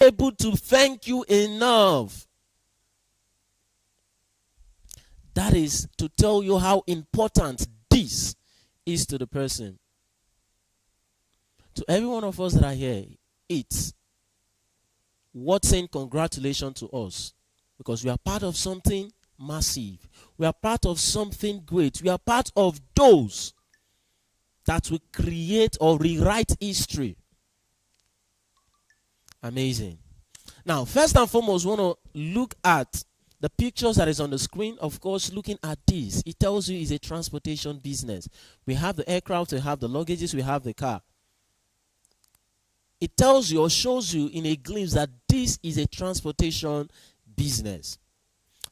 able to thank you enough. That is to tell you how important this is to the person. To every one of us that are here, it's worth saying congratulations to us, because we are part of something massive. We are part of something great. We are part of those that will create or rewrite history. Amazing. Now, first and foremost, we want to look at the pictures that is on the screen. Of course, looking at this, it tells you it's a transportation business. We have the aircraft, we have the luggages, we have the car. It tells you or shows you in a glimpse that this is a transportation business.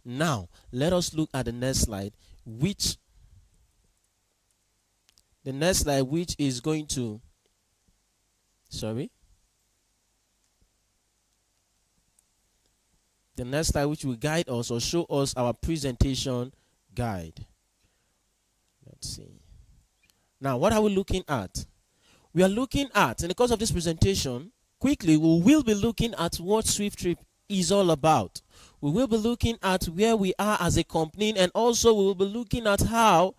Now, let us look at the next slide, which is going to, the next slide which will guide us or show us our presentation guide. Let's see. Now, what are we looking at? We are looking at, in the course of this presentation, quickly, we will be looking at what SWIFTtrip is all about. We will be looking at where we are as a company, and also we will be looking at how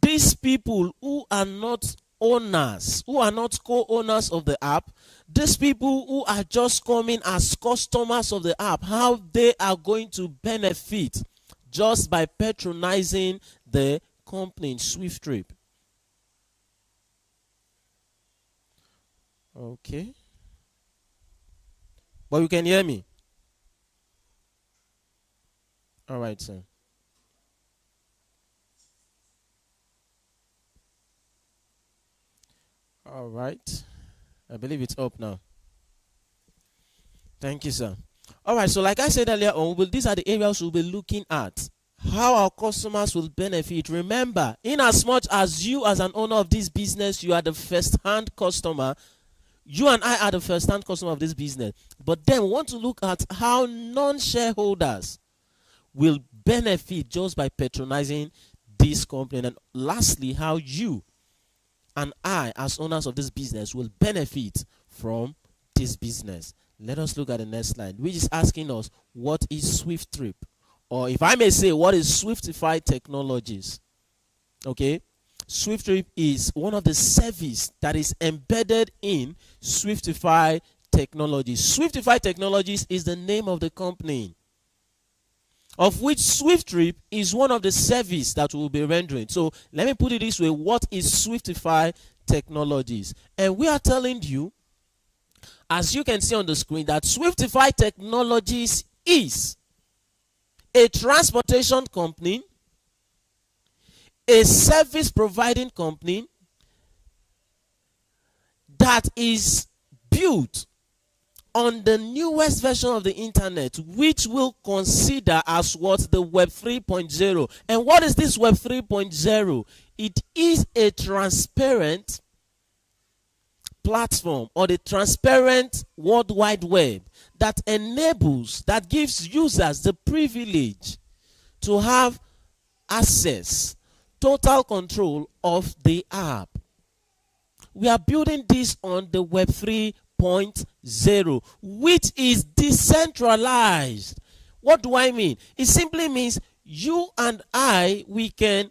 these people who are not owners, who are not co-owners of the app, these people who are just coming as customers of the app, how they are going to benefit just by patronizing the company SWIFTtrip. Okay. But you can hear me? All right, sir. All right. I believe it's up now. Thank you, sir. All right, so like I said earlier on, these are the areas we'll be looking at. How our customers will benefit. Remember, in as much as you as an owner of this business, you are the first-hand customer. You and I are the first-hand customer of this business. But then we want to look at how non-shareholders will benefit just by patronizing this company. And lastly, how you and I, as owners of this business, will benefit from this business. Let us look at the next slide, which is asking us, what is SWIFTtrip? Or if I may say, what is SWIFTIFY Technologies? Okay. SWIFTtrip is one of the services that is embedded in SWIFTIFY Technologies. SWIFTIFY Technologies is the name of the company, of which SWIFTtrip is one of the services that we'll be rendering. So let me put it this way. What is SWIFTIFY Technologies? And we are telling you, as you can see on the screen, that SWIFTIFY Technologies is a transportation company, a service providing company that is built on the newest version of the internet, which we'll consider as what the Web 3.0. And what is this Web 3.0? It is a transparent platform, or the transparent World Wide Web, that enables, that gives users the privilege to have access, total control of the app. We are building this on the Web 3.0, which is decentralized. What do I mean? It simply means you and I, we can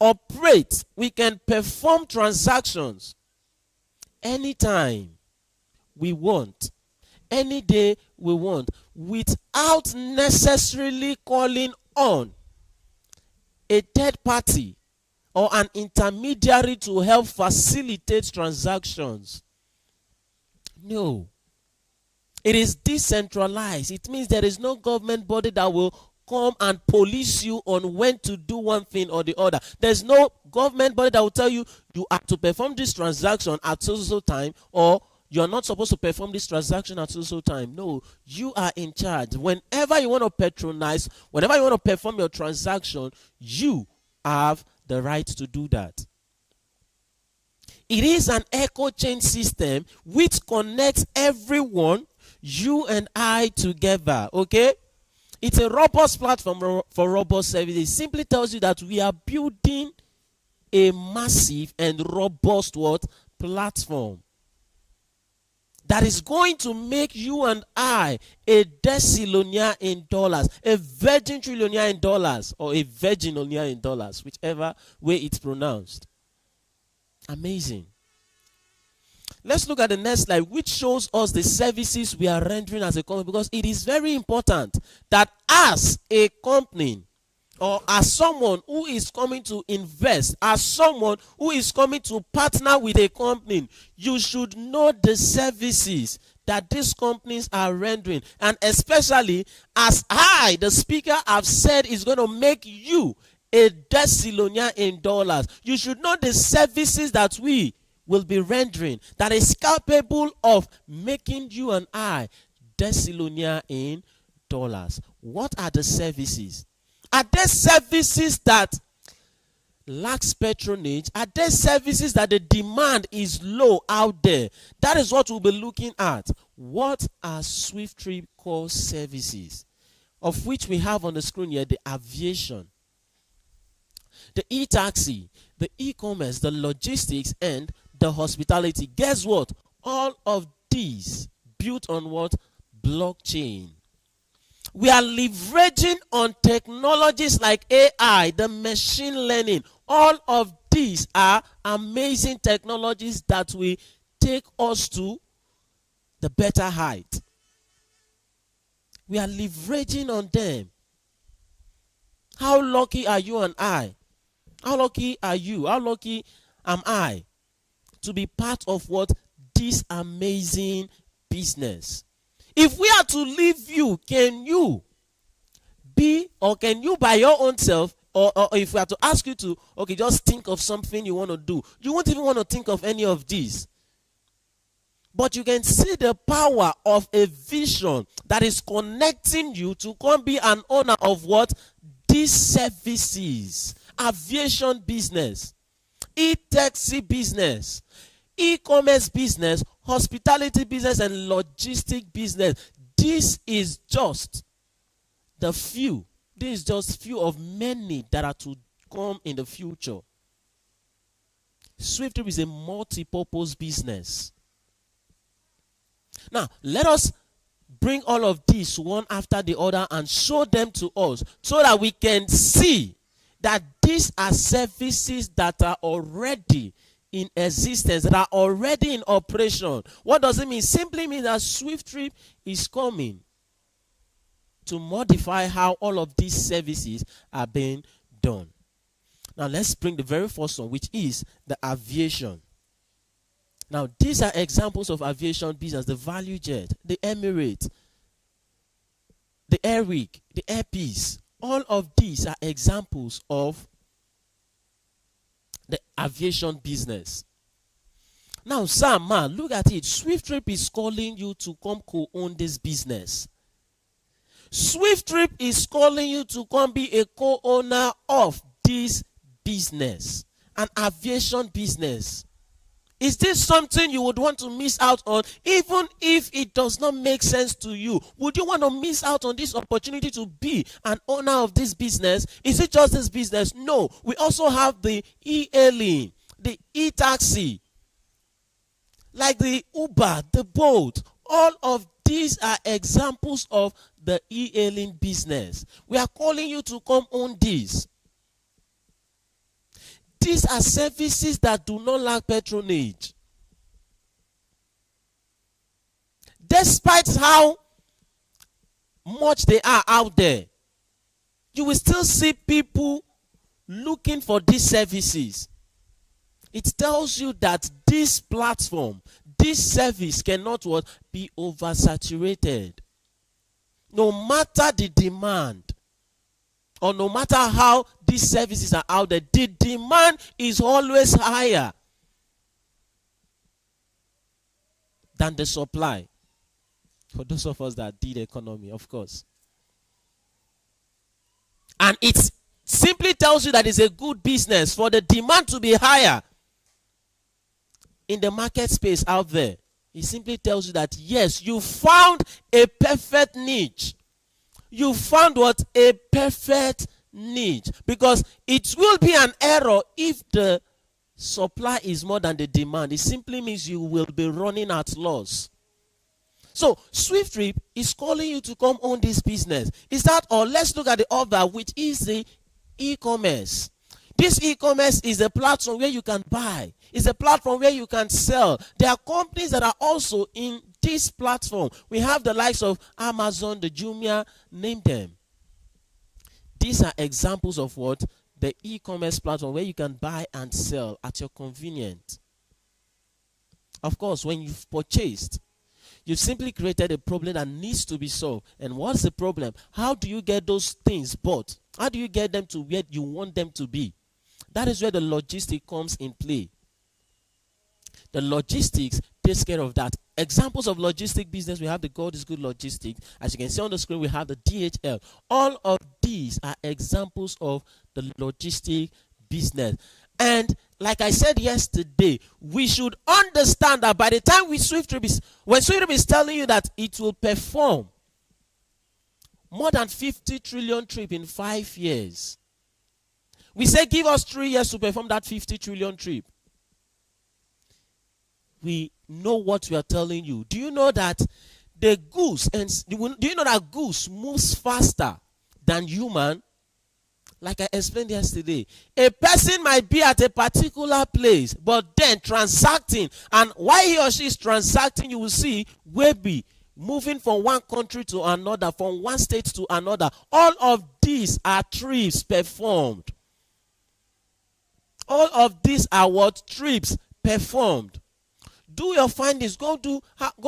operate, we can perform transactions anytime we want, any day we want, without necessarily calling on a third party or an intermediary to help facilitate transactions. No. It is decentralized. It means there is no government body that will come and police you on when to do one thing or the other. There's no government body that will tell you you have to perform this transaction at so time, or you're not supposed to perform this transaction at so time. No, you are in charge. Whenever you want to patronize, whenever you want to perform your transaction, you have the right to do that. It is an echo chain system which connects everyone, you and I, together. Okay? It's a robust platform for robust services. It simply tells you that we are building a massive and robust platform that is going to make you and I a decillionaire in dollars, a virgin trillionaire in dollars, or a virginonaire in dollars, whichever way it's pronounced. Amazing. Let's look at the next slide, which shows us the services we are rendering as a company, because it is very important that as a company, or as someone who is coming to invest, as someone who is coming to partner with a company, you should know the services that these companies are rendering. And especially as I, the speaker, have said is going to make you a decillionaire in dollars, you should know the services that we will be rendering that is capable of making you and I decillionaire in dollars. What are the services? Are there services that lacks patronage? Are there services that the demand is low out there? That is what we'll be looking at. What are SWIFTtrip core services? Of which we have on the screen here the aviation, the e-taxi, the e-commerce, the logistics, and the hospitality. Guess what? All of these built on what? Blockchain. We are leveraging on technologies like AI, the machine learning. All of these are amazing technologies that will take us to the better height. We are leveraging on them. How lucky are you and I? How lucky are you? How lucky am I to be part of what? This amazing business. If we are to leave you, can you be, or can you by your own self, or if we are to ask you to, okay, just think of something you want to do, you won't even want to think of any of these. But you can see the power of a vision that is connecting you to come be an owner of what? These services. Aviation business, e-taxi business, e-commerce business, hospitality business, and logistic business. This is just the few. This is just few of many that are to come in the future. SWIFTtrip is a multi-purpose business. Now, let us bring all of these one after the other and show them to us so that we can see that these are services that are already in existence, that are already in operation. What does it mean? Simply means that SWIFTtrip is coming to modify how all of these services are being done. Now let's bring the very first one, which is the aviation. Now these are examples of aviation business: the Value Jet, the Emirates, the Airwick, the Air Peace. All of these are examples of the aviation business. Now, Sam, man, look at it. SWIFTtrip is calling you to come co-own this business. SWIFTtrip is calling you to come be a co-owner of this business, an aviation business. Is this something you would want to miss out on, even if it does not make sense to you? Would you want to miss out on this opportunity to be an owner of this business? Is it just this business? No. We also have the e-hailing, the e-taxi, like the Uber, the Bolt. All of these are examples of the e-hailing business. We are calling you to come own this. These are services that do not lack patronage. Despite how much they are out there, you will still see people looking for these services. It tells you that this platform, this service cannot be oversaturated. No matter the demand, or no matter how these services are out there, the demand is always higher than the supply. For those of us that did economy, of course. And it simply tells you that it's a good business for the demand to be higher in the market space out there. It simply tells you that, yes, you found a perfect niche. You found what? A perfect niche. Because it will be an error if the supply is more than the demand. It simply means you will be running at loss. So SWIFTtrip is calling you to come own this business. Is that all? Let's look at the other, which is the e-commerce. This e-commerce is a platform where you can buy. It's a platform where you can sell. There are companies that are also in this platform. We have the likes of Amazon, the Jumia, name them. These are examples of what? The e-commerce platform where you can buy and sell at your convenience. Of course, when you've purchased, you've simply created a problem that needs to be solved. And what's the problem? How do you get those things bought? How do you get them to where you want them to be? That is where the logistics comes in play. The logistics takes care of that. Examples of logistic business, we have the God is Good logistics. As you can see on the screen, we have the DHL. All of these are examples of the logistic business. And like I said yesterday, we should understand that by the time when SWIFTtrip is telling you that it will perform more than 50 trillion trip in 5 years, we say give us 3 years to perform that 50 trillion trip. We know what we are telling you. Do you know that the goose, and do you know that goose moves faster than human? Like I explained yesterday, a person might be at a particular place, but then transacting, and while he or she is transacting, you will see Webby moving from one country to another, from one state to another. All of these are trips performed. All of these are what? Trips performed. Do your findings. Go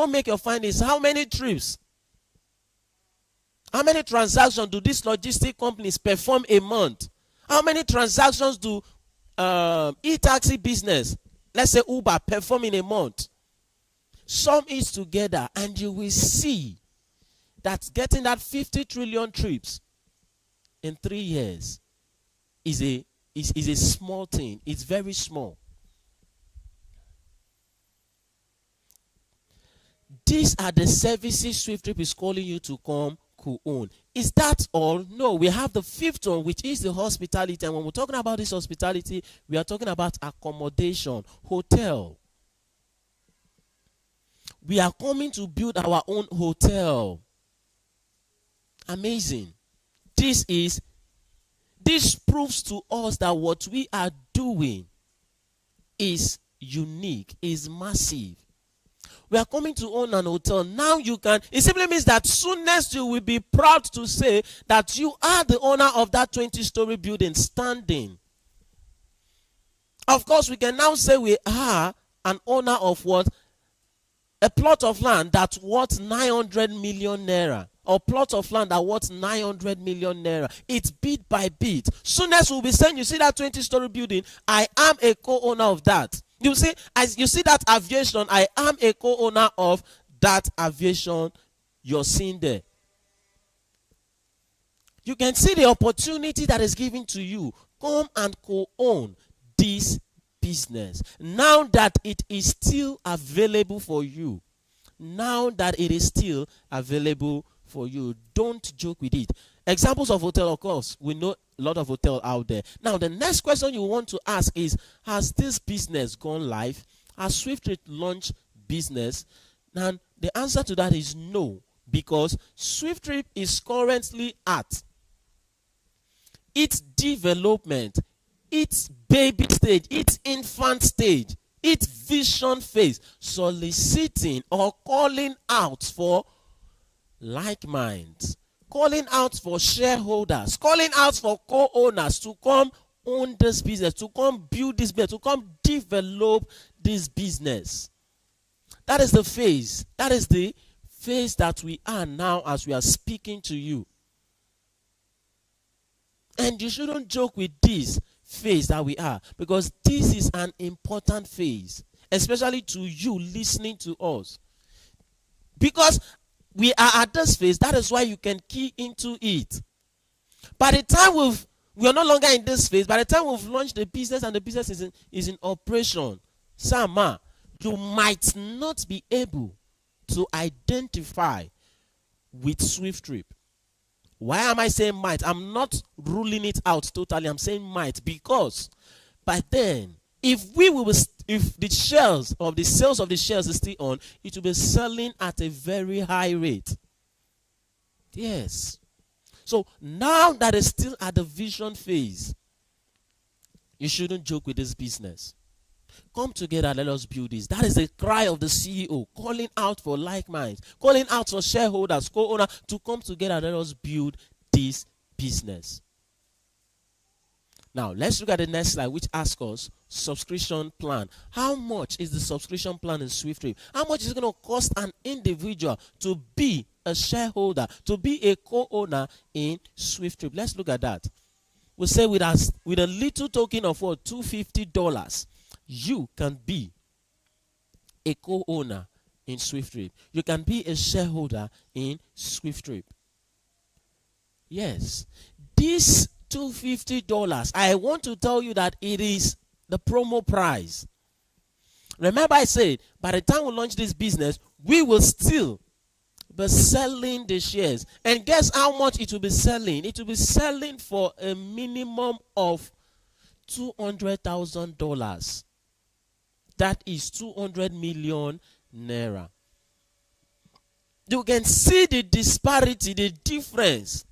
make your findings. How many trips? How many transactions do these logistic companies perform a month? How many transactions do e-taxi business, let's say Uber, perform in a month? Sum it together and you will see that getting that 50 trillion trips in 3 years is a small thing. It's very small. These are the services SWIFTtrip is calling you to come co-own. Is that all? No, we have the fifth one, which is the hospitality. And when we're talking about this hospitality, we are talking about accommodation, hotel. We are coming to build our own hotel. Amazing. This proves to us that what we are doing is unique, is massive. We are coming to own an hotel. Now you can, it simply means that soonest you will be proud to say that you are the owner of that 20-story building standing. Of course, we can now say we are an owner of what? A plot of land that's worth 900 million naira. Or plot of land that worth 900 million naira. It's bit by bit. Soonest we'll be saying, you see that 20-story building, I am a co-owner of that. You see, as you see that aviation, I am a co-owner of that aviation you're seeing there. You can see the opportunity that is given to you. Come and co-own this business. Now that it is still available for you. Now that it is still available for you. Don't joke with it. Examples of hotel, of course, we know a lot of hotels out there. Now, the next question you want to ask is, has this business gone live? Has SWIFTtrip launched business? And the answer to that is no, because SWIFTtrip is currently at its development, its baby stage, its infant stage, its vision phase, soliciting or calling out for like minds, calling out for shareholders, calling out for co-owners to come own this business, to come build this business, to come develop this business. That is the phase. That is the phase that we are now as we are speaking to you. And you shouldn't joke with this phase that we are, because this is an important phase, especially to you listening to us. Because we are at this phase, that is why you can key into it. By the time we are no longer in this phase, by the time we've launched the business and the business is in operation, Sama, you might not be able to identify with SWIFTtrip. Why am I saying might? I'm not ruling it out totally. I'm saying might, because by then if the sales of the shares is still on, it will be selling at a very high rate. Yes. So now that it's still at the vision phase, you shouldn't joke with this business. Come together, let us build this. That is the cry of the CEO, calling out for like minds, calling out for shareholders, co-owners to come together, let us build this business. Now, let's look at the next slide, which asks us subscription plan. How much is the subscription plan in SWIFTtrip? How much is it going to cost an individual to be a shareholder, to be a co-owner in SWIFTtrip? Let's look at that. We'll say with a little token of what, $250, you can be a co-owner in SWIFTtrip. You can be a shareholder in SWIFTtrip. Yes. This $250, I want to tell you that it is the promo price. Remember I said, by the time we launch this business, we will still be selling the shares. And guess how much it will be selling? It will be selling for a minimum of $200,000. That is 200 million naira. You can see the disparity, the difference.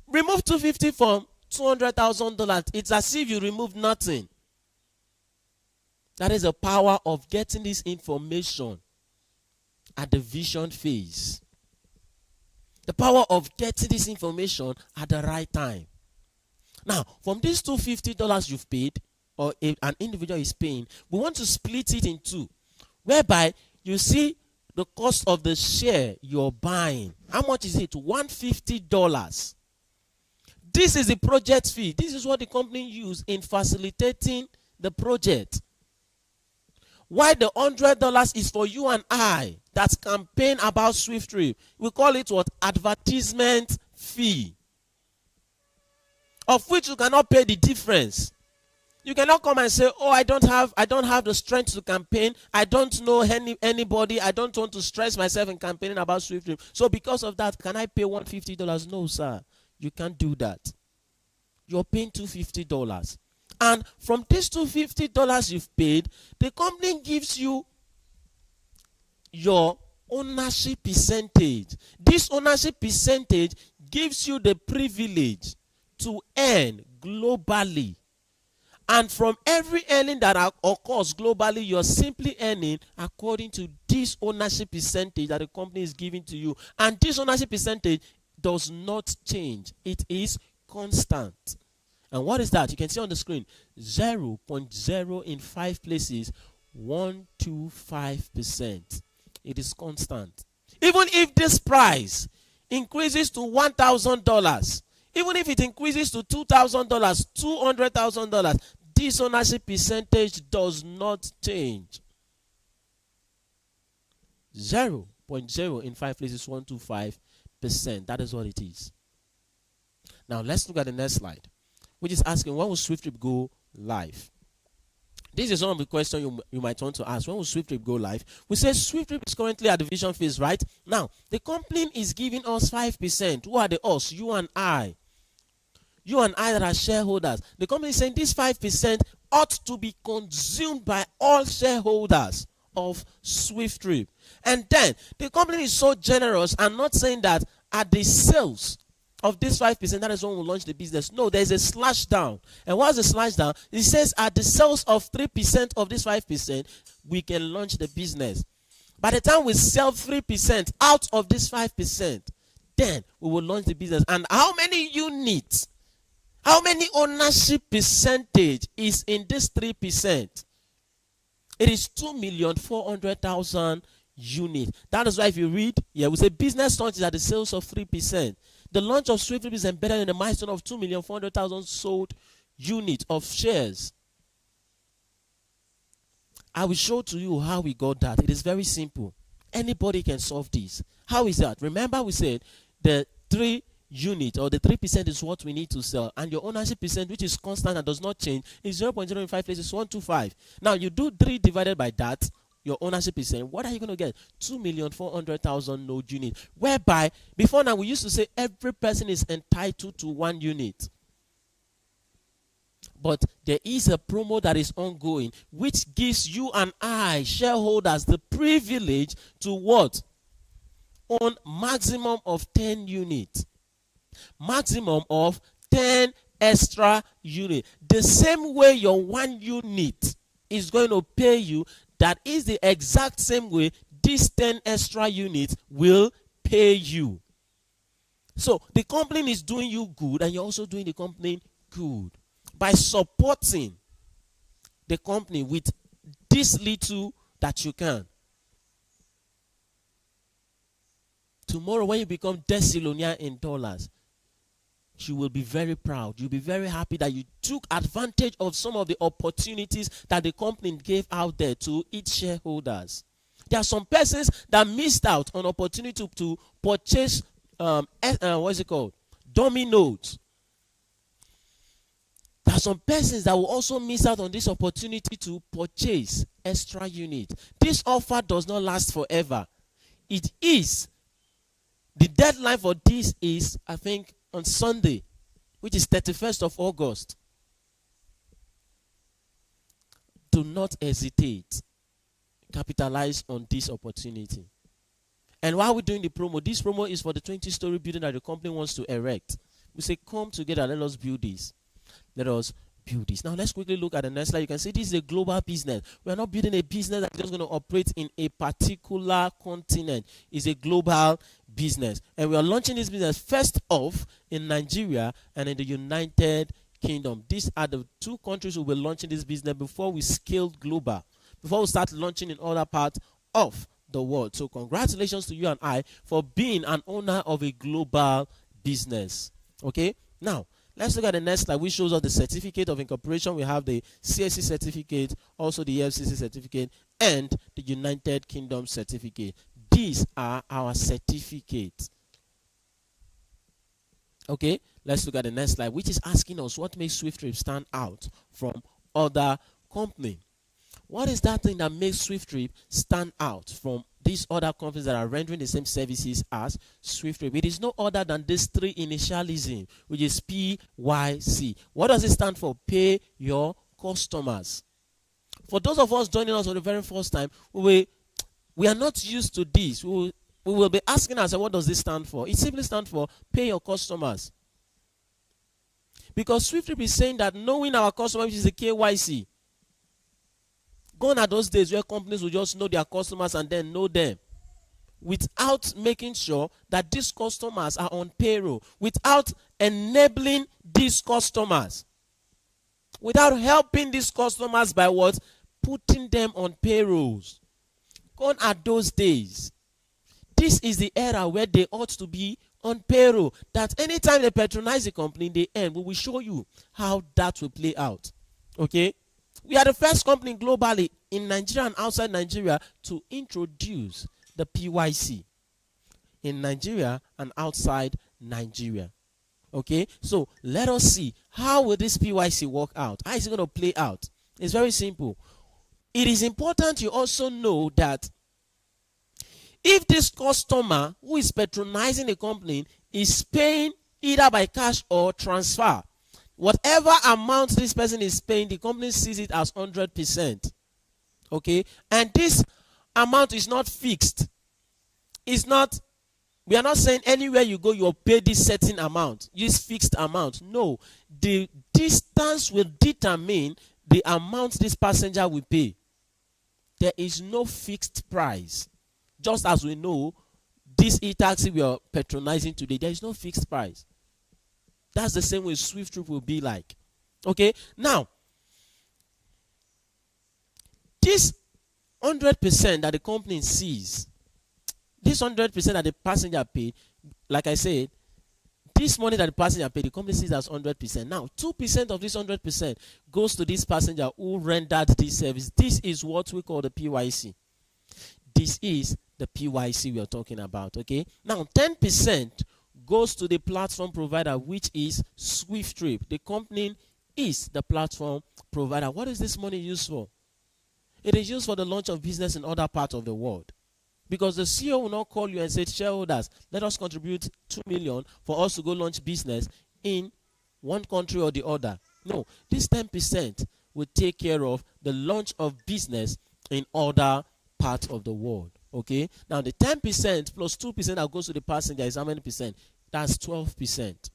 Remove 250 from $200,000. It's as if you remove nothing. That is the power of getting this information at the vision phase. The power of getting this information at the right time. Now, from these $250 you've paid, or an individual is paying, we want to split it in two, whereby you see the cost of the share you're buying. How much is it? $150. This is the project fee. This is what the company used in facilitating the project. Why the $100 is for you and I that campaign about SWIFTtrip. We call it what? Advertisement fee. Of which you cannot pay the difference. You cannot come and say, oh, I don't have the strength to campaign. I don't know anybody. I don't want to stress myself in campaigning about SWIFTtrip. So because of that, can I pay $150? No, sir. You can't do that. You're paying $250. And from this $250 you've paid, the company gives you your ownership percentage. This ownership percentage gives you the privilege to earn globally. And from every earning that occurs globally, you're simply earning according to this ownership percentage that the company is giving to you. And this ownership percentage does not change. It is constant. And what is that? You can see on the screen, 0.0 in 5 places, 125%. It is constant. Even if this price increases to $1,000, even if it increases to $2,000, $200,000, this ownership percentage does not change. 0.0 in 5 places, 125%. That is what it is. Now let's look at the next slide, which is asking, when will SWIFTtrip go live? This is one of the questions you might want to ask. When will SWIFTtrip go live? We say SWIFTtrip is currently at the vision phase, right? Now, the company is giving us 5%. Who are the us? You and I. You and I that are shareholders. The company is saying this 5% ought to be consumed by all shareholders of SWIFTtrip. And then, the company is so generous and not saying that at the sales of this 5%, that is when we'll launch the business. No, there's a slash down. And what's the slash down? It says at the sales of 3% of this 5%, we can launch the business. By the time we sell 3% out of this 5%, then we will launch the business. And how many units, how many ownership percentage is in this 3%? It is 2,400,000 units. That is why if you read, we say business launch is at the sales of 3%. The launch of SWIFTtrip is embedded in a milestone of 2,400,000 sold units of shares. I will show to you how we got that. It is very simple. Anybody can solve this. How is that? Remember we said the 3 unit or the 3% is what we need to sell, and your ownership percent, which is constant and does not change, is 0.0 in 5 places, 125. Now you do 3 divided by that, your ownership percent. What are you going to get? 2,400,000 node units. Whereby before now we used to say every person is entitled to 1 unit. But there is a promo that is ongoing, which gives you and I, shareholders, the privilege to what? Own maximum of 10 units. Maximum of 10 extra units. The same way your 1 unit is going to pay you, that is the exact same way this 10 extra units will pay you. So the company is doing you good, and you're also doing the company good by supporting the company with this little that you can. Tomorrow when you become decillionaire in dollars, you will be very proud. You'll be very happy that you took advantage of some of the opportunities that the company gave out there to its shareholders. There are some persons that missed out on opportunity to purchase dominoes. There are some persons that will also miss out on this opportunity to purchase extra units. This offer does not last forever. It is. The deadline for this is, I think, on Sunday, which is 31st of August. Do not hesitate. Capitalize on this opportunity. And while we're doing the promo, this promo is for the 20-story building that the company wants to erect. We say, come together, let us build this. Let us build this. Now, let's quickly look at the next slide. You can see this is a global business. We are not building a business that's just going to operate in a particular continent. It's a global business. And we are launching this business first off in Nigeria and in the United Kingdom. These are the 2 countries we'll be launching this business before we scale global, before we start launching in other parts of the world. So congratulations to you and I for being an owner of a global business. Okay? Now, let's look at the next slide, which shows us the certificate of incorporation. We have the CSC certificate, also the FCC certificate, and the United Kingdom certificate. These are our certificates. Okay, let's look at the next slide, which is asking us what makes SWIFTtrip stand out from other companies. What is that thing that makes SWIFTtrip stand out from these other companies that are rendering the same services as SWIFTtrip? It is no other than these 3 initialisms, which is PYC. What does it stand for? Pay your customers. For those of us joining us for the very first time, we are not used to this. We will be asking ourselves, what does this stand for? It simply stands for pay your customers. Because SWIFTtrip is saying that knowing our customers, which is the KYC, gone are those days where companies will just know their customers and then know them without making sure that these customers are on payroll, without enabling these customers, without helping these customers by what? Putting them on payrolls. Gone are those days. This is the era where they ought to be on payroll. That anytime they patronize the company in the end, we will show you how that will play out. Okay? We are the first company globally in Nigeria and outside Nigeria to introduce the PYC in Nigeria and outside Nigeria. Okay, so let us see, how will this PYC work out? How is it going to play out? It's very simple. It is important you also know that if this customer who is patronizing the company is paying either by cash or transfer, whatever amount this person is paying, the company sees it as 100%. Okay? And this amount is not fixed. It's not, we are not saying anywhere you go, you'll pay this certain amount, this fixed amount. No. The distance will determine the amount this passenger will pay. There is no fixed price. Just as we know, this e-taxi we are patronizing today, there is no fixed price. That's the same way SWIFTtrip will be like. Okay? Now, this 100% that the company sees, this 100% that the passenger paid, like I said, this money that the passenger paid, the company sees as 100%. Now, 2% of this 100% goes to this passenger who rendered this service. This is what we call the PYC. This is the PYC we are talking about. Okay? Now, 10% goes to the platform provider, which is SWIFTtrip. The company is the platform provider. What is this money used for? It is used for the launch of business in other parts of the world. Because the CEO will not call you and say, shareholders, let us contribute 2 million for us to go launch business in one country or the other. No, this 10% will take care of the launch of business in other parts of the world. Okay, now the 10% plus 2% that goes to the passenger is how many percent? That's 12%.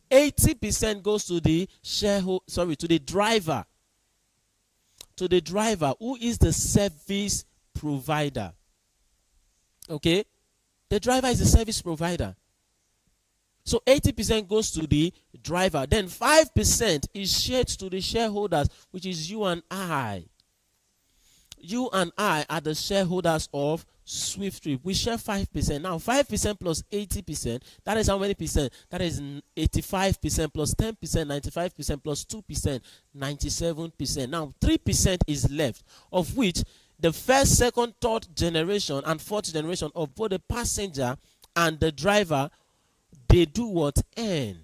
80% goes to the to the driver. To the driver, who is the service provider. Okay, the driver is the service provider. So 80% goes to the driver. Then 5% is shared to the shareholders, which is you and I. You and I are the shareholders of SWIFTtrip. We share 5%. Now 5% plus 80%, that is how many percent? That is 85% plus 10%, 95% plus 2%, 97%. Now 3% is left, of which the first, second, third generation and fourth generation of both the passenger and the driver, they do what? Earn.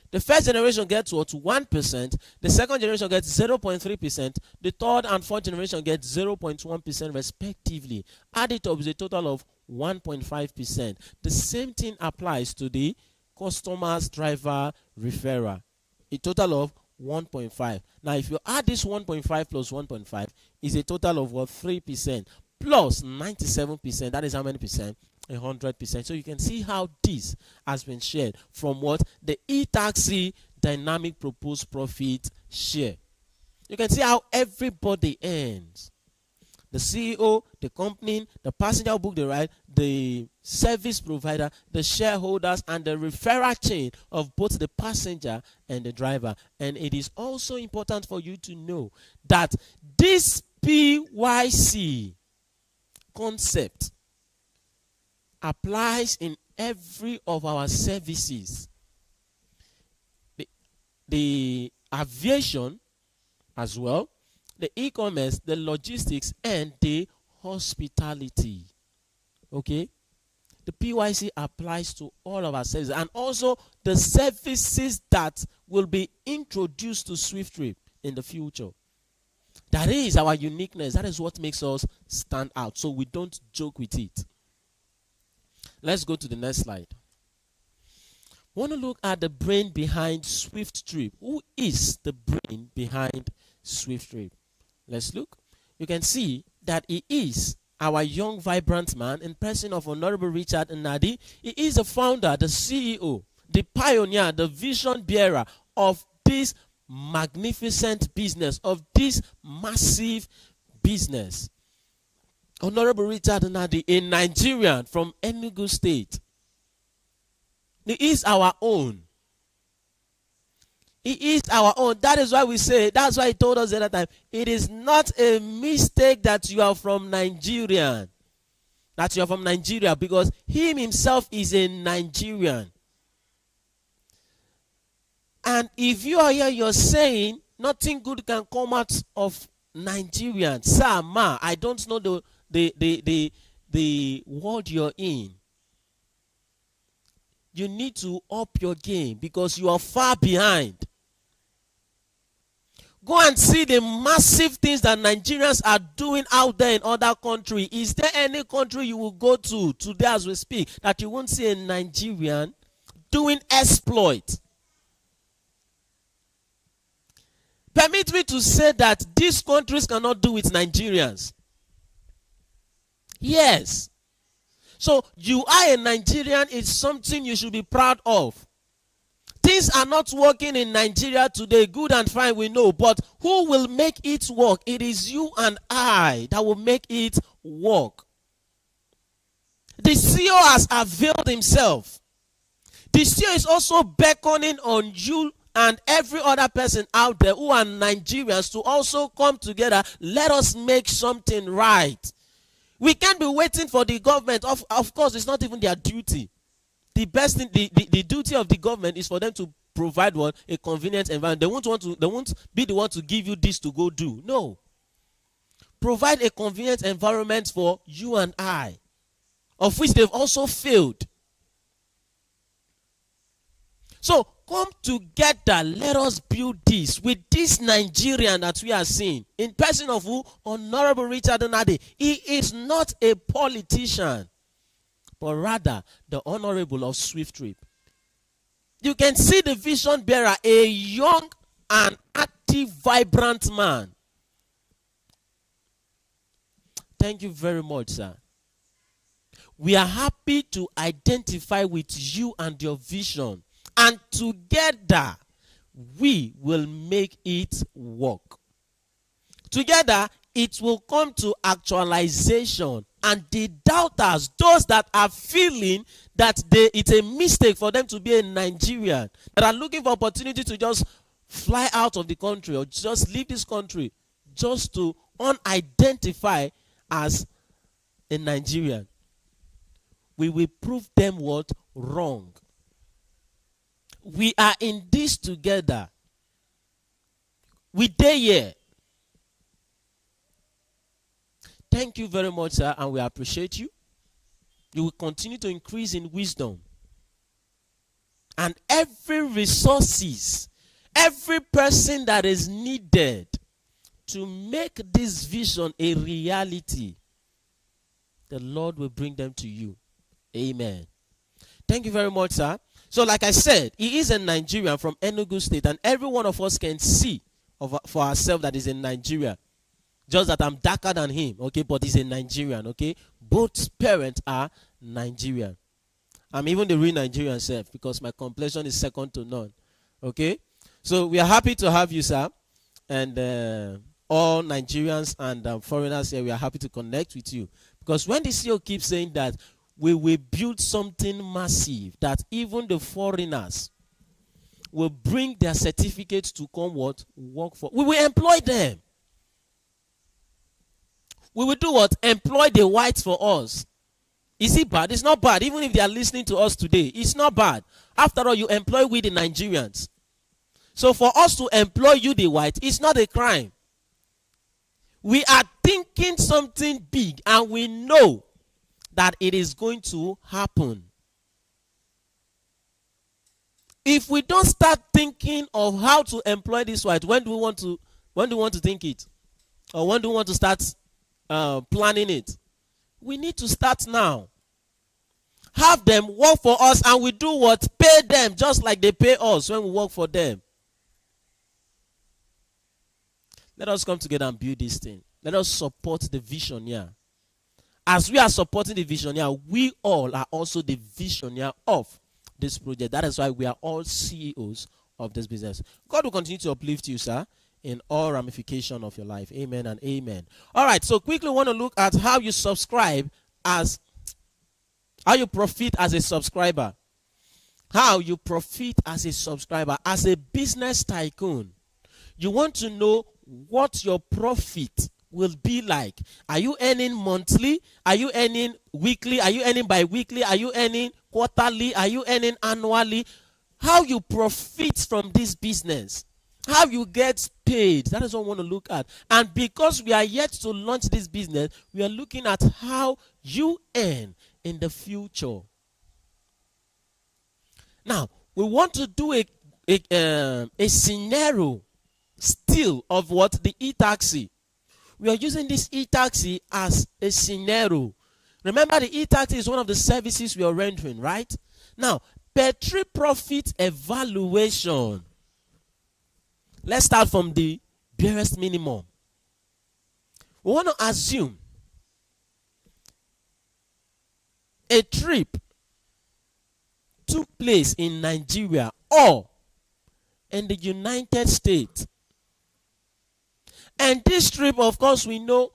The first generation gets what? 1%. The second generation gets 0.3%. The third and fourth generation gets 0.1% respectively. Add it up is a total of 1.5%. The same thing applies to the customer's driver referral. A total of 1.5. Now, if you add this 1.5 plus 1.5, is a total of what? 3% plus 97%. That is how many percent? 100%. So you can see how this has been shared from what? The e-taxi dynamic proposed profit share. You can see how everybody earns. The CEO, the company, the passenger who booked the ride, the service provider, the shareholders, and the referral chain of both the passenger and the driver. And it is also important for you to know that this PYC concept applies in every of our services. The aviation as well, the e-commerce, the logistics, and the hospitality. Okay? The PYC applies to all of our services, and also the services that will be introduced to SWIFTtrip in the future. That is our uniqueness. That is what makes us stand out. So we don't joke with it. Let's go to the next slide. We want to look at the brain behind SWIFTtrip. Who is the brain behind SWIFTtrip? Let's look. You can see that he is our young, vibrant man in person of Honorable Richard Nnadi. He is the founder, the CEO, the pioneer, the vision bearer of this magnificent business, of this massive business. Honorable Richard Nnadi, a Nigerian from Enugu State. He is our own. He is our own. That is why we say, that's why he told us the other time, it is not a mistake that you are from Nigeria. That you are from Nigeria, because him himself is a Nigerian. And if you are here, you're saying nothing good can come out of Nigerians. Sir, ma, I don't know the world you're in. You need to up your game because you are far behind. Go and see the massive things that Nigerians are doing out there in other countries. Is there any country you will go to today as we speak that you won't see a Nigerian doing exploit? Permit me to say that these countries cannot do with Nigerians. Yes. So you are a Nigerian, it's something you should be proud of. Things are not working in Nigeria today, good and fine, we know, but who will make it work? It is you and I that will make it work. The CEO has availed himself. The CEO is also beckoning on you and every other person out there who are Nigerians to also come together. Let us make something right. We can't be waiting for the government. Of course, it's not even their duty. The best thing, the duty of the government is for them to provide what? A convenient environment. They won't be the one to give you this to go do. No. Provide a convenient environment for you and I, of which they've also failed. So come together, let us build this with this Nigerian that we are seeing. In person of who? Honorable Richard Nnadi. He is not a politician, but rather the Honorable of SWIFTtrip. You can see the vision bearer, a young an active, vibrant man. Thank you very much, sir. We are happy to identify with you and your vision, and together we will make it work. Together it will come to actualization, and the doubters, those that are feeling that it's a mistake for them to be a Nigerian, that are looking for opportunity to just fly out of the country or just leave this country just to unidentify as a Nigerian, we will prove them what? Wrong. We are in this together. We day here. Thank you very much, sir, and we appreciate you. You will continue to increase in wisdom. And every resources, every person that is needed to make this vision a reality, the Lord will bring them to you. Amen. Thank you very much, sir. So like I said, he is a Nigerian from Enugu State, and every one of us can see for ourselves that is in Nigeria. Just that I'm darker than him, okay, but he's a Nigerian, okay? Both parents are Nigerian. I'm even the real Nigerian self because my complexion is second to none, okay? So we are happy to have you, sir, and all Nigerians and foreigners here, we are happy to connect with you. Because when the CEO keeps saying that we will build something massive, that even the foreigners will bring their certificates to come what? Work for. We will employ them. We will do what? Employ the whites for us. Is it bad? It's not bad. Even if they are listening to us today, it's not bad. After all, you employ we the Nigerians. So for us to employ you the white, it's not a crime. We are thinking something big, and we know that it is going to happen. If we don't start thinking of how to employ this white, when do we want to think it? Or when do we want to start planning it? We need to start now. Have them work for us, and we do what? Pay them just like they pay us when we work for them. Let us come together and build this thing. Let us support the vision here. As we are supporting the vision here, we all are also the visionary of this project. That is why we are all CEOs of this business. God will continue to uplift you, sir, in all ramifications of your life. Amen and amen. All right, so quickly want to look at how you profit as a subscriber. How you profit as a subscriber, as a business tycoon. You want to know what your profit will be like. Are you earning monthly? Are you earning weekly? Are you earning bi-weekly? Are you earning quarterly? Are you earning annually? How you profit from this business. How you get paid. That is what we want to look at. And because we are yet to launch this business, we are looking at how you earn in the future. Now, we want to do a scenario still of what? The e-taxi. We are using this e-taxi as a scenario. Remember, the e-taxi is one of the services we are rendering, right? Now, per trip profit evaluation. Let's start from the barest minimum. We want to assume a trip took place in Nigeria or in the United States. And this trip, of course, we know,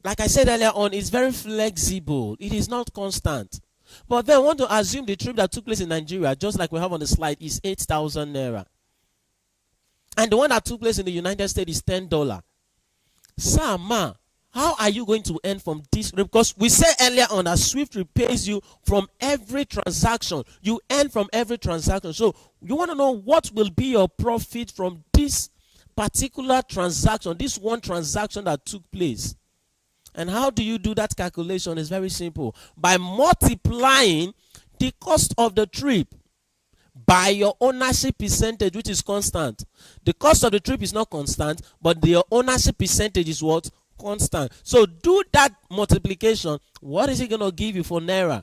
like I said earlier on, is very flexible. It is not constant. But then I want to assume the trip that took place in Nigeria, just like we have on the slide, is 8,000 naira. And the one that took place in the United States is $10. Sir, ma, how are you going to earn from this? Because we said earlier on that SWIFTtrip pays you from every transaction. You earn from every transaction. So you want to know what will be your profit from this particular transaction, this one transaction that took place. And how do you do that calculation? It's very simple. By multiplying the cost of the trip by your ownership percentage, which is constant. The cost of the trip is not constant, but the ownership percentage is what? Constant. So do that multiplication. What is it going to give you for naira?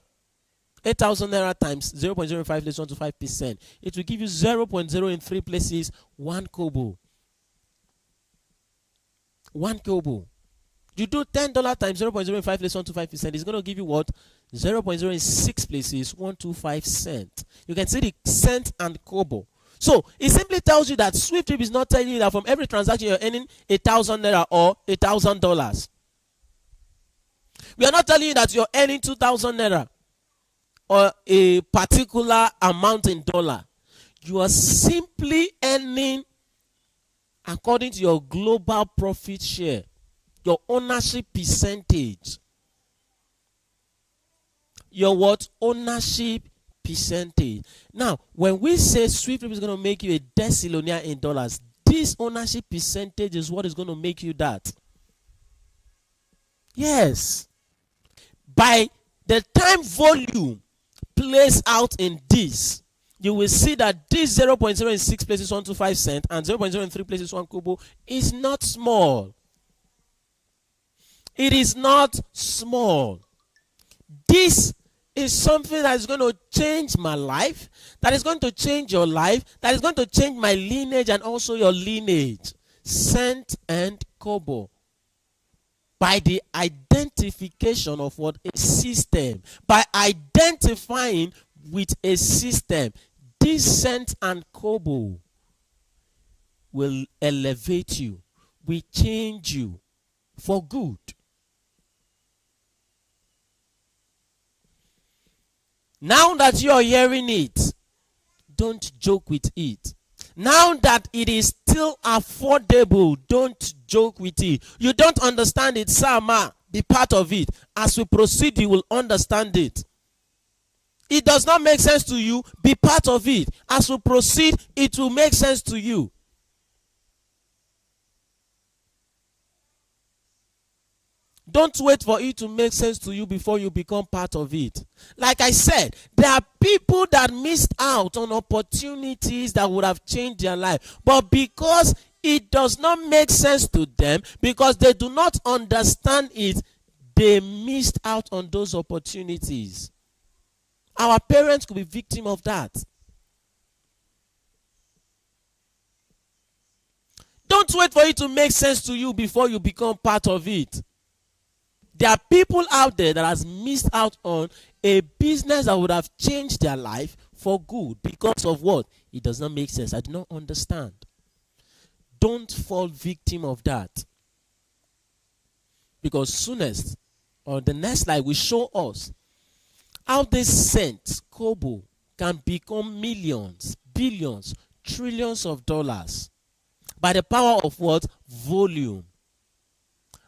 8,000 naira times 0.05 less 1 to 5%. It will give you 0.0 in 3 places, 1 kobo. 1 kobo. You do $10 times 0.05 less 125%. It's going to give you what? 0.06 places 125 cents. You can see the cent and kobo. So it simply tells you that SWIFTtrip is not telling you that from every transaction you're earning 1,000 naira or $1,000. We are not telling you that you're earning 2,000 naira or a particular amount in dollar. You are simply earning according to your global profit share, your ownership percentage. Your what? Ownership percentage. Now, when we say SWIFTtrip is going to make you a decillionaire in dollars, this ownership percentage is what is going to make you that. Yes. By the time volume plays out in this, you will see that this 0.06 places 125 cents and 0.03 places 1 kobo is not small. It is not small. This is something that is going to change my life, that is going to change your life, that is going to change my lineage and also your lineage. Cent and kobo. By the identification of what? A system. By identifying with a system, this cent and kobo will elevate you, will change you for good. Now that you are hearing it, don't joke with it. Now that it is still affordable, don't joke with it. You don't understand it, Sama, be part of it. As we proceed, you will understand it. It does not make sense to you, be part of it. As we proceed, it will make sense to you. Don't wait for it to make sense to you before you become part of it. Like I said, there are people that missed out on opportunities that would have changed their life. But because it does not make sense to them, because they do not understand it, they missed out on those opportunities. Our parents could be victim of that. Don't wait for it to make sense to you before you become part of it. There are people out there that has missed out on a business that would have changed their life for good because of what? It does not make sense. I do not understand. Don't fall victim of that. Because soonest or the next slide will show us how this cent, kobo, can become millions, billions, trillions of dollars by the power of what? Volume.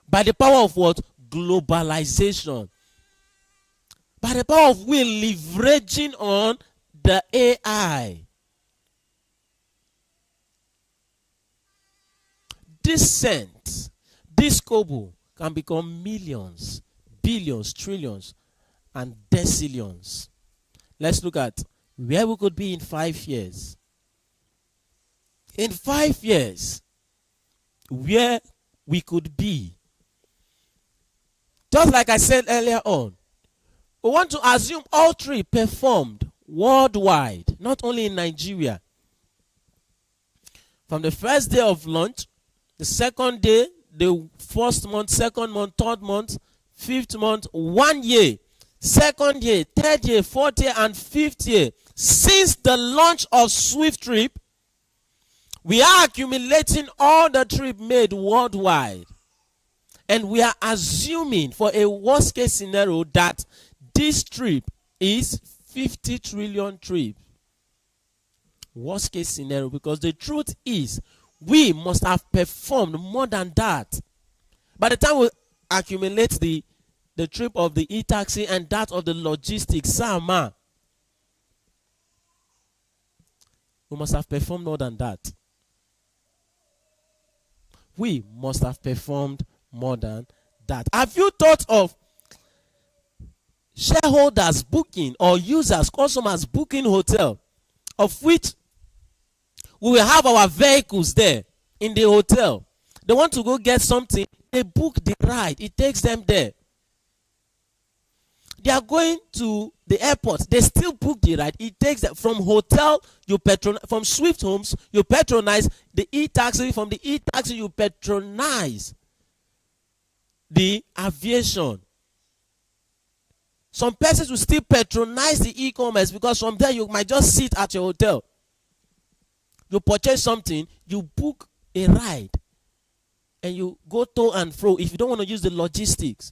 By the power of what? Globalization. By the power of we leveraging on the AI. This cent, this kobo can become millions, billions, trillions, and decillions. Let's look at where we could be in 5 years. In 5 years, where we could be. Just like I said earlier on, we want to assume all three performed worldwide, not only in Nigeria. From the first day of launch, the second day, the first month, second month, third month, fifth month, 1 year, second year, third year, fourth year, and fifth year. Since the launch of SWIFTtrip, we are accumulating all the trips made worldwide. And we are assuming for a worst case scenario that this trip is 50 trillion trip. Worst case scenario, because the truth is we must have performed more than that. By the time we accumulate the trip of the e-taxi and that of the logistics, Sama, we must have performed more than that. We must have performed more than that. Have you thought of shareholders booking or users, customers booking hotel, of which we will have our vehicles there in the hotel? They want to go get something, they book the ride, it takes them there. They are going to the airport, they still book the ride, it takes them from hotel, you patronize, from Swift Homes, you patronize the e-taxi, from the e-taxi you patronize the aviation. Some persons will still patronize the e-commerce because from there you might just sit at your hotel. You purchase something, you book a ride, and you go to and fro if you don't want to use the logistics.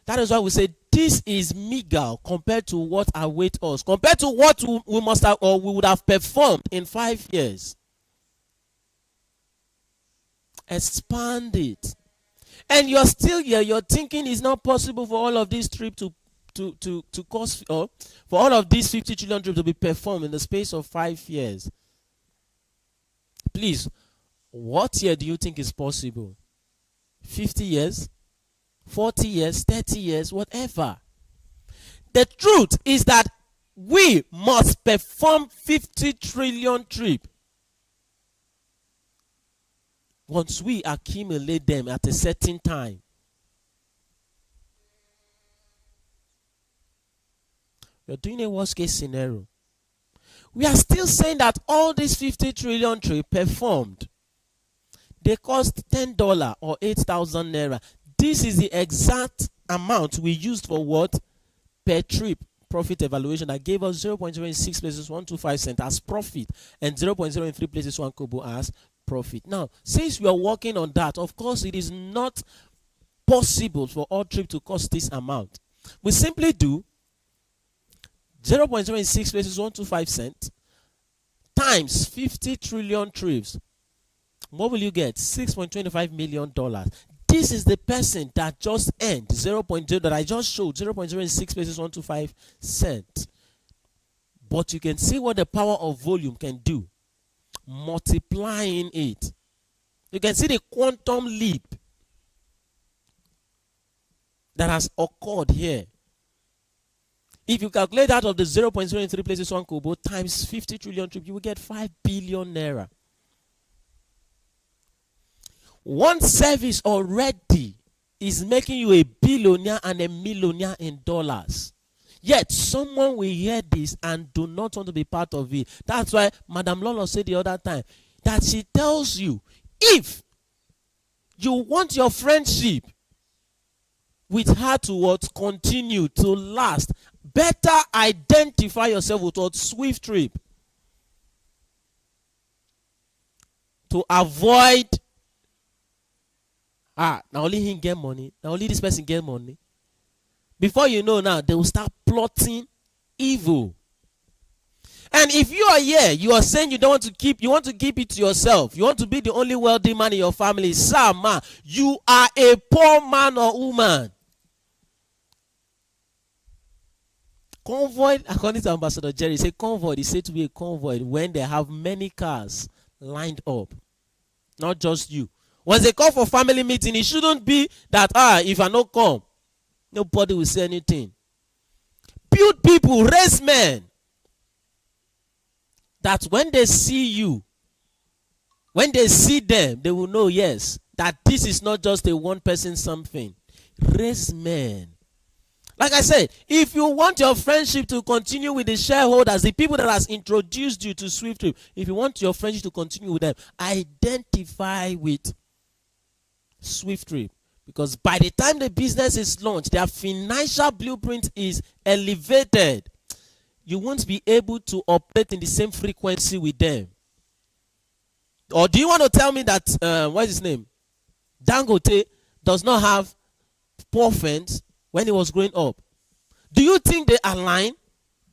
That is why we say this is meager compared to what awaits us, compared to what we must have or we would have performed in 5 years. Expand it. And you're still here, you're thinking it's not possible for all of this trip to cost, or for all of these 50 trillion trips to be performed in the space of 5 years. Please, what year do you think is possible? 50 years? 40 years? 30 years? Whatever. The truth is that we must perform 50 trillion trip. Once we accumulate them at a certain time. We're doing a worst case scenario. We are still saying that all these 50 trillion trip performed, they cost $10 or 8,000 naira. This is the exact amount we used for what? Per trip profit evaluation that gave us 0.06 places 125 cents as profit and 0.03 places 1 kobo as profit. Now, since we are working on that, of course, it is not possible for all trip to cost this amount. We simply do 0.06 places 125 cents times 50 trillion trips. What will you get? $6.25 million. This is the person that just earned 0.0 that I just showed, 0.06 places 125 cents. But you can see what the power of volume can do. Multiplying it. You can see the quantum leap that has occurred here. If you calculate out of the 0.03 places 1 kobo times 50 trillion trip, you will get 5 billion naira. One service already is making you a billionaire and a millionaire in dollars. Yet someone will hear this and do not want to be part of it. That's why Madam Lolo said the other time that she tells you, if you want your friendship with her to what continue to last, better identify yourself with what SWIFTtrip to avoid now only him get money, now only this person get money. Before you know now, they will start plotting evil. And if you are here, you are saying you don't want to keep, you want to keep it to yourself. You want to be the only wealthy man in your family. Sir, man, you are a poor man or woman. Convoy, according to Ambassador Jerry, say convoy is said to be a convoy when they have many cars lined up. Not just you. Once they call for family meeting, it shouldn't be that, if I don't come, nobody will say anything. Build people, raise men. That when they see you, when they see them, they will know, yes, that this is not just a one person something. Raise men. Like I said, if you want your friendship to continue with the shareholders, the people that has introduced you to SWIFTtrip, if you want your friendship to continue with them, identify with SWIFTtrip. Because by the time the business is launched, their financial blueprint is elevated. You won't be able to operate in the same frequency with them. Or do you want to tell me that, what is his name? Dangote does not have poor friends when he was growing up? Do you think they align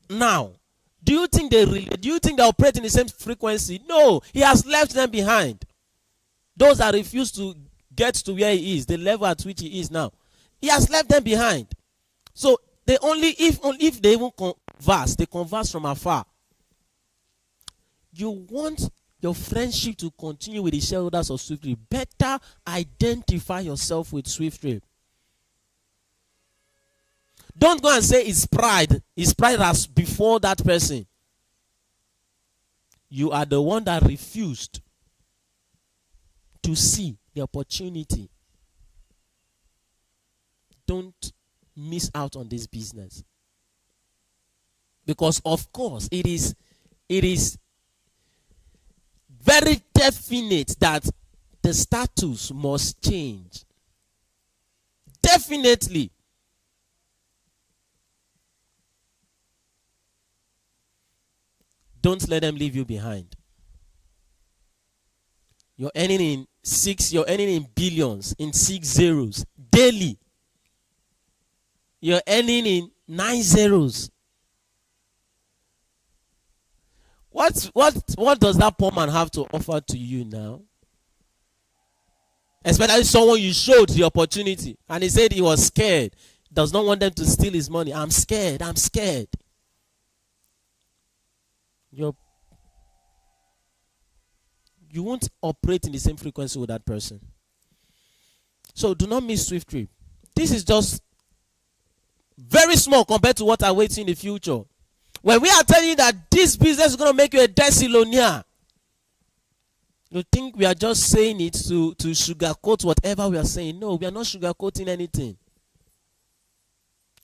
now? Do you think they operate in the same frequency? No, he has left them behind. Those that refuse to get to where he is, the level at which he is now, he has left them behind. So they only, if they even converse, they converse from afar. You want your friendship to continue with the shareholders of SWIFTtrip, better identify yourself with SWIFTtrip. Don't go and say it's pride. It's pride as before that person. You are the one that refused to see the opportunity. Don't miss out on this business. Because of course it is very definite that the status must change. Definitely. Don't let them leave you behind. You're earning in billions, in 6 zeros daily. You're earning in 9 zeros. What does that poor man have to offer to you now? Especially someone you showed the opportunity and he said he was scared. Does not want them to steal his money. I'm scared. You won't operate in the same frequency with that person. So do not miss SWIFTtrip. This is just very small compared to what awaits you in the future. When we are telling you that this business is going to make you a decillonaire, you think we are just saying it to sugarcoat whatever we are saying. No, we are not sugarcoating anything.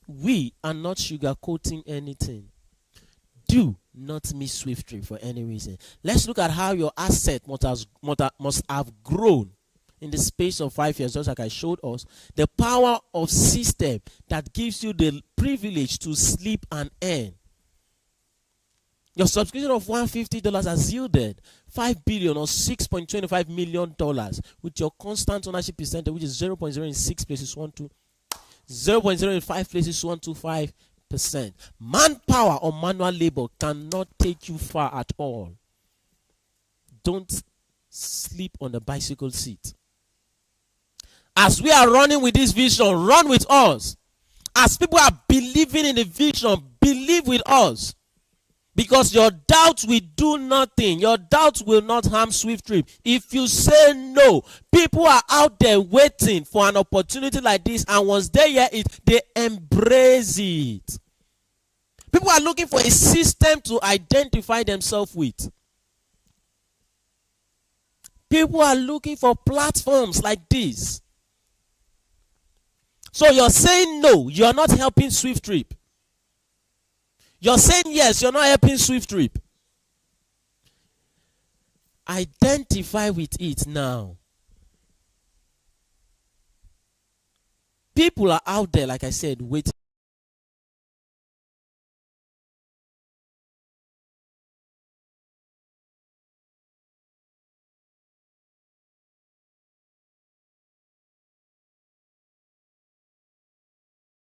We are not sugarcoating anything. Do not miss SWIFTtrip for any reason. Let's look at how your asset must have grown in the space of 5 years, just like I showed us. The power of system that gives you the privilege to sleep and earn. Your subscription of $150 has yielded $5 billion or $6.25 million with your constant ownership percentage, which is 0.06 places 0.05 places 125%. Manpower or manual labor cannot take you far at all. Don't sleep on the bicycle seat. As we are running with this vision, run with us. As people are believing in the vision, believe with us. Because your doubt will do nothing. Your doubt will not harm SWIFTtrip. If you say no, people are out there waiting for an opportunity like this, and once they hear it, they embrace it. People are looking for a system to identify themselves with. People are looking for platforms like this. So you're saying no, you're not helping SWIFTtrip. You're saying yes, you're not helping SWIFTtrip. Identify with it now. People are out there, like I said, waiting.